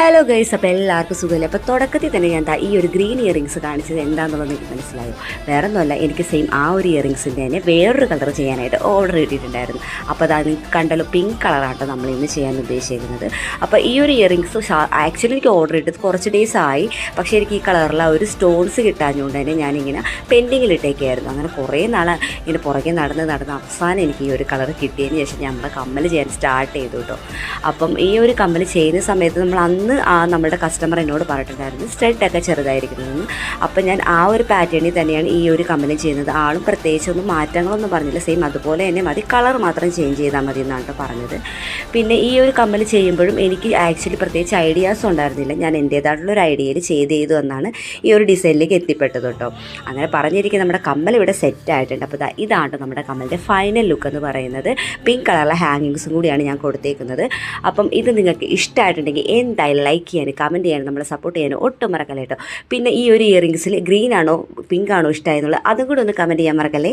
Hello guys, അപ്പോൾ എല്ലാവർക്കും സുഖമില്ല. അപ്പോൾ തുടക്കത്തിൽ തന്നെ ഞാൻ ഈ ഒരു ഗ്രീൻ ഇയറിങ്സ് കാണിച്ചത് എന്താണെന്നുള്ളത് എനിക്ക് മനസ്സിലായോ. വേറെ ഒന്നുമല്ല, എനിക്ക് സെയിം ആ ഒരു ഇയറിങ്സിൻ്റെ തന്നെ വേറൊരു കളർ ചെയ്യാനായിട്ട് ഓർഡർ കിട്ടിയിട്ടുണ്ടായിരുന്നു. അപ്പോൾ അതാ നിങ്ങൾക്ക് കണ്ടല്ലോ, പിങ്ക് കളറാട്ടോ നമ്മൾ ഇന്ന് ചെയ്യാൻ ഉദ്ദേശിക്കുന്നത്. അപ്പോൾ ഈ ഒരു ഇയറിങ്സ് ആക്ച്വലി എനിക്ക് ഓർഡർ ഇട്ടത് കുറച്ച് ഡേയ്സ് ആയി. പക്ഷേ എനിക്ക് ഈ കളറിൽ ആ ഒരു സ്റ്റോൺസ് കിട്ടാഞ്ഞുകൊണ്ട് തന്നെ ഞാനിങ്ങനെ പെൻഡിങ്ങിലിട്ടേക്കായിരുന്നു. അങ്ങനെ കുറേ നാൾ ഇങ്ങനെ പുറകെ നടന്ന് അവസാനം എനിക്ക് ഈ ഒരു കളർ കിട്ടിയതിന് ശേഷം നമ്മുടെ കമ്മൽ ചെയ്യാൻ സ്റ്റാർട്ട് ചെയ്തു കേട്ടോ. അപ്പം ഈ ഒരു കമ്മൽ ചെയ്യുന്ന സമയത്ത് നമ്മൾ അന്ന് നമ്മുടെ കസ്റ്റമർ എന്നോട് പറഞ്ഞിട്ടുണ്ടായിരുന്നു സ്റ്റഡൊക്കെ ചെറുതായിരിക്കുന്നതെന്ന്. അപ്പം ഞാൻ ആ ഒരു പാറ്റേണിൽ തന്നെയാണ് ഈ ഒരു കമ്മലും ചെയ്യുന്നത്. ആളും പ്രത്യേകിച്ചൊന്നും മാറ്റങ്ങളൊന്നും പറഞ്ഞില്ല, സെയിം അതുപോലെ തന്നെ മതി, കളർ മാത്രം ചേഞ്ച് ചെയ്താൽ മതി എന്നാണ് പറഞ്ഞത്. പിന്നെ ഈ ഒരു കമ്മൽ ചെയ്യുമ്പോഴും എനിക്ക് ആക്ച്വലി പ്രത്യേകിച്ച് ഐഡിയാസ് ഉണ്ടായിരുന്നില്ല. ഞാൻ എൻ്റേതായിട്ടുള്ളൊരു ഐഡിയയിൽ ചെയ്തു എന്നാണ് ഈ ഒരു ഡിസൈനിലേക്ക് എത്തിപ്പെട്ടത് കേട്ടോ. അങ്ങനെ പറഞ്ഞിരിക്കുന്നത് നമ്മുടെ കമ്മൽ ഇവിടെ സെറ്റ് ആയിട്ടുണ്ട്. അപ്പോൾ ഇതാണ് നമ്മുടെ കമ്മലിൻ്റെ ഫൈനൽ ലുക്ക് എന്ന് പറയുന്നത്. പിങ്ക് കളറിലെ ഹാങ്ങിങ്സും കൂടിയാണ് ഞാൻ കൊടുത്തേക്കുന്നത്. അപ്പം ഇത് നിങ്ങൾക്ക് ഇഷ്ടമായിട്ടുണ്ടെങ്കിൽ എന്തായാലും ലൈക്ക് ചെയ്യാനും കമൻറ്റ് ചെയ്യാനും നമ്മളെ സപ്പോർട്ട് ചെയ്യാനും ഒട്ടും മറക്കല്ലേ കേട്ടോ. പിന്നെ ഈ ഒരു ഇയറിങ്സിൽ ഗ്രീൻ ആണോ പിങ്ക് ആണോ ഇഷ്ടമായെന്നുള്ളത് അതും കൂടി ഒന്ന് കമൻറ്റ് ചെയ്യാൻ മറക്കല്ലേ.